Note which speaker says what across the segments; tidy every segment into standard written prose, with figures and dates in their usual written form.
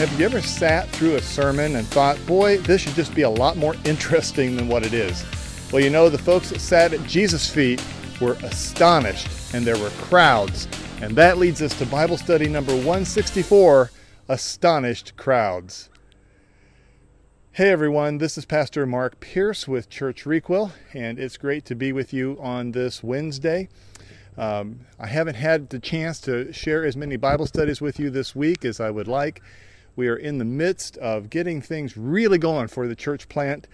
Speaker 1: Have you ever sat through a sermon and thought, boy, this should just be a lot more interesting than what it is? Well, you know, the folks that sat at Jesus' feet were astonished, and there were crowds. And that leads us to Bible study number 164, Astonished Crowds. Hey everyone, this is Pastor Mark Pierce with Church Requel, and it's great to be with you on this Wednesday. I haven't had the chance to share as many Bible studies with you this week as I would like. We are in the midst of getting things really going for the church plant,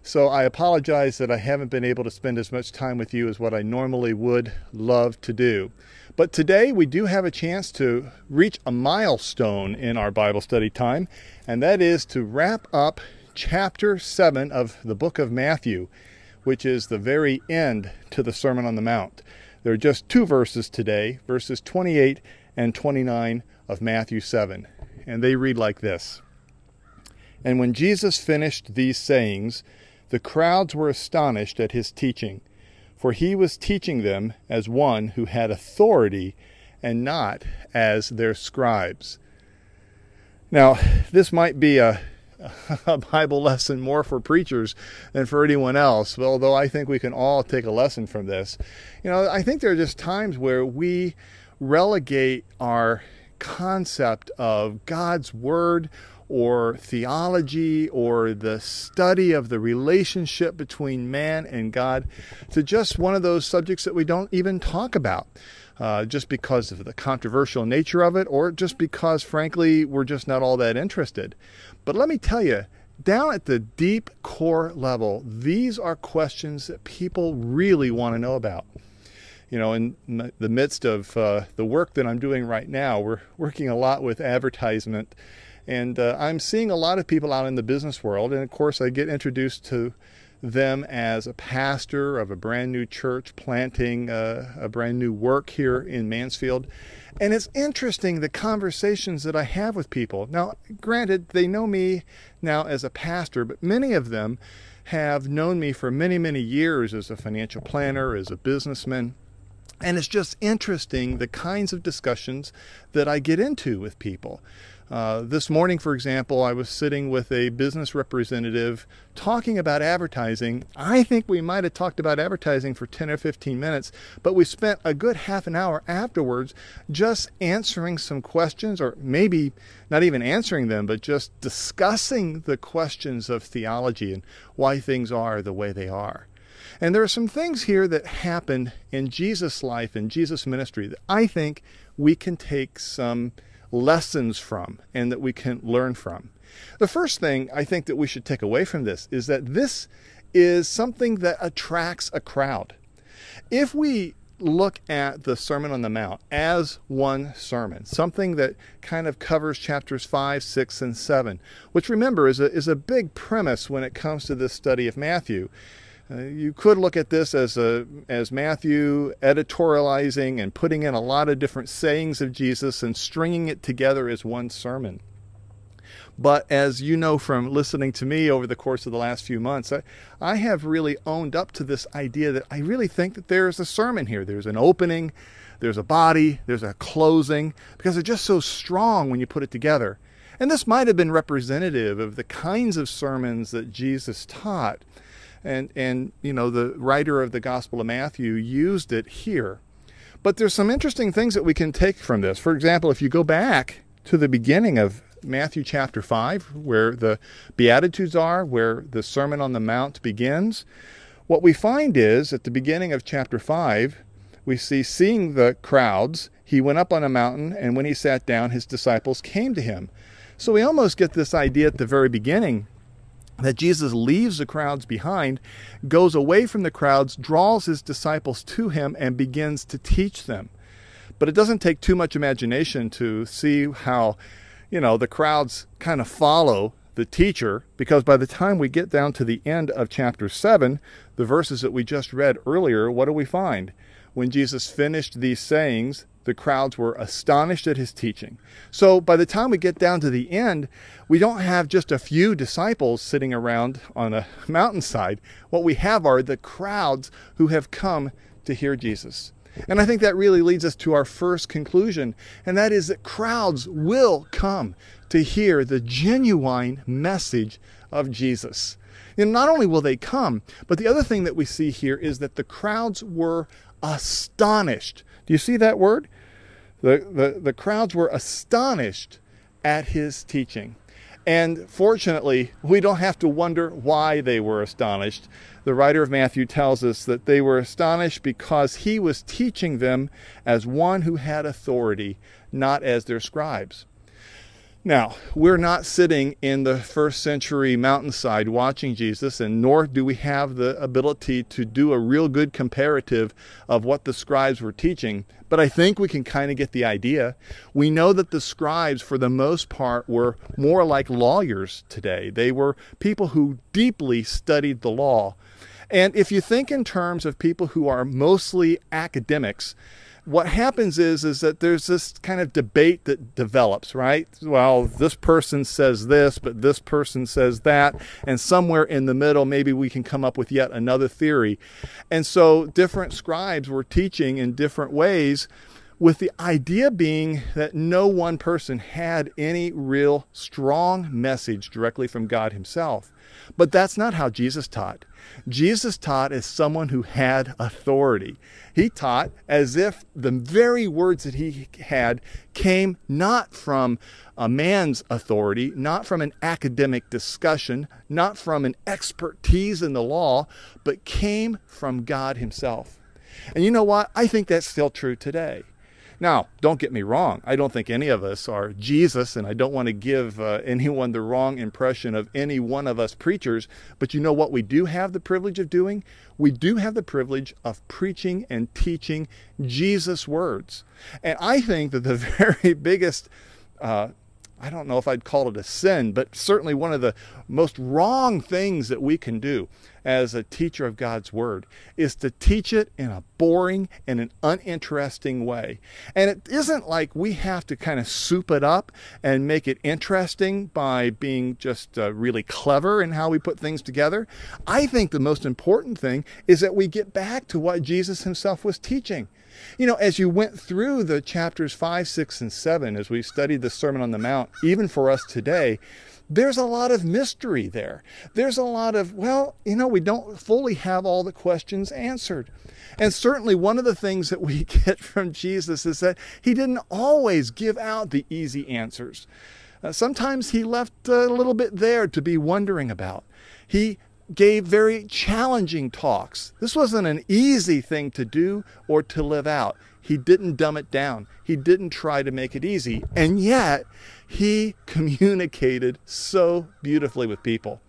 Speaker 1: so I apologize that I haven't been able to spend as much time with you as what I normally would love to do. But today we do have a chance to reach a milestone in our Bible study time, and that is to wrap up chapter 7 of the book of Matthew, which is the very end to the Sermon on the Mount. There are just two verses today, verses 28 and 29 of Matthew 7. And they read like this. And when Jesus finished these sayings, the crowds were astonished at his teaching, for he was teaching them as one who had authority and not as their scribes. Now, this might be a Bible lesson more for preachers than for anyone else, although I think we can all take a lesson from this. You know, I think there are just times where we relegate our concept of God's Word or theology or the study of the relationship between man and God to just one of those subjects that we don't even talk about, just because of the controversial nature of it, or just because, frankly, we're just not all that interested. But let me tell you, down at the deep core level, these are questions that people really want to know about. You know, in the midst of the work that I'm doing right now, we're working a lot with advertisement, and I'm seeing a lot of people out in the business world, and of course I get introduced to them as a pastor of a brand new church planting a brand new work here in Mansfield. And it's interesting the conversations that I have with people. Now, granted, they know me now as a pastor, but many of them have known me for many, many years as a financial planner, as a businessman. And it's just interesting the kinds of discussions that I get into with people. This morning, for example, I was sitting with a business representative talking about advertising. I think we might have talked about advertising for 10 or 15 minutes, but we spent a good half an hour afterwards just answering some questions, or maybe not even answering them, but just discussing the questions of theology and why things are the way they are. And there are some things here that happened in Jesus' life and Jesus' ministry that I think we can take some lessons from and that we can learn from. The first thing I think that we should take away from this is that this is something that attracts a crowd. If we look at the Sermon on the Mount as one sermon, something that kind of covers chapters 5, 6, and 7, which remember is a big premise when it comes to this study of Matthew. You could look at this as Matthew editorializing and putting in a lot of different sayings of Jesus and stringing it together as one sermon. But as you know from listening to me over the course of the last few months, I have really owned up to this idea that I really think that there's a sermon here. There's an opening, there's a body, there's a closing, because it's just so strong when you put it together. And this might have been representative of the kinds of sermons that Jesus taught. And you know, the writer of the Gospel of Matthew used it here. But there's some interesting things that we can take from this. For example, if you go back to the beginning of Matthew chapter 5, where the Beatitudes are, where the Sermon on the Mount begins, what we find is, at the beginning of chapter 5, we see, seeing the crowds, he went up on a mountain, and when he sat down, his disciples came to him. So we almost get this idea at the very beginning that Jesus leaves the crowds behind, goes away from the crowds, draws his disciples to him, and begins to teach them. But it doesn't take too much imagination to see how, you know, the crowds kind of follow the teacher, because by the time we get down to the end of chapter 7, the verses that we just read earlier, what do we find? When Jesus finished these sayings, the crowds were astonished at his teaching. So by the time we get down to the end, we don't have just a few disciples sitting around on a mountainside. What we have are the crowds who have come to hear Jesus. And I think that really leads us to our first conclusion, and that is that crowds will come to hear the genuine message of Jesus. And not only will they come, but the other thing that we see here is that the crowds were astonished. Do you see that word? The crowds were astonished at his teaching. And fortunately, we don't have to wonder why they were astonished. The writer of Matthew tells us that they were astonished because he was teaching them as one who had authority, not as their scribes. Now, we're not sitting in the first century mountainside watching Jesus, and nor do we have the ability to do a real good comparative of what the scribes were teaching, but I think we can kind of get the idea. We know that the scribes, for the most part, were more like lawyers today. They were people who deeply studied the law. And if you think in terms of people who are mostly academics, what happens is that there's this kind of debate that develops, right? Well, this person says this, but this person says that, and somewhere in the middle, maybe we can come up with yet another theory. And so different scribes were teaching in different ways, with the idea being that no one person had any real strong message directly from God himself. But that's not how Jesus taught. Jesus taught as someone who had authority. He taught as if the very words that he had came not from a man's authority, not from an academic discussion, not from an expertise in the law, but came from God himself. And you know what? I think that's still true today. Now, don't get me wrong. I don't think any of us are Jesus, and I don't want to give anyone the wrong impression of any one of us preachers. But you know what we do have the privilege of doing? We do have the privilege of preaching and teaching Jesus' words. And I think that the very biggest, I don't know if I'd call it a sin, but certainly one of the most wrong things that we can do as a teacher of God's Word is to teach it in a boring and an uninteresting way. And it isn't like we have to kind of soup it up and make it interesting by being just really clever in how we put things together. I think the most important thing is that we get back to what Jesus himself was teaching. You know, as you went through the chapters 5, 6, and 7, as we studied the Sermon on the Mount, even for us today, there's a lot of mystery there. There's a lot of, we don't fully have all the questions answered. And certainly one of the things that we get from Jesus is that he didn't always give out the easy answers. Sometimes he left a little bit there to be wondering about. He gave very challenging talks. This wasn't an easy thing to do or to live out. He didn't dumb it down. He didn't try to make it easy. And yet, he communicated so beautifully with people.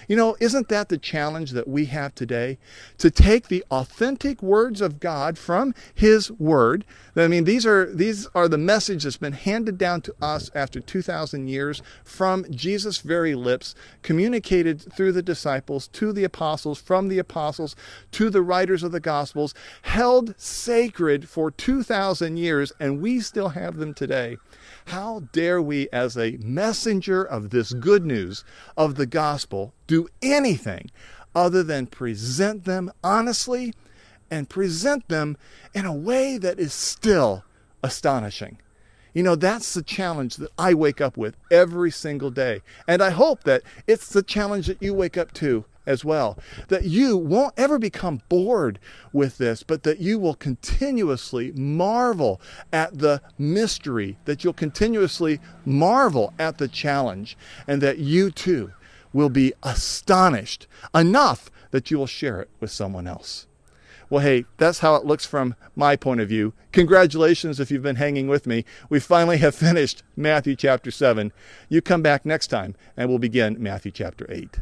Speaker 1: You know, isn't that the challenge that we have today? To take the authentic words of God from his word. I mean, these are the message that's been handed down to us after 2,000 years from Jesus' very lips, communicated through the disciples, to the apostles, from the apostles, to the writers of the Gospels, held sacred for 2,000 years, and we still have them today. How dare we, as a messenger of this good news of the gospel, do anything other than present them honestly and present them in a way that is still astonishing? You know, that's the challenge that I wake up with every single day. And I hope that it's the challenge that you wake up to as well. That you won't ever become bored with this, but that you will continuously marvel at the mystery, that you'll continuously marvel at the challenge, and that you too will be astonished enough that you will share it with someone else. Well, hey, that's how it looks from my point of view. Congratulations if you've been hanging with me. We finally have finished Matthew chapter 7. You come back next time and we'll begin Matthew chapter 8.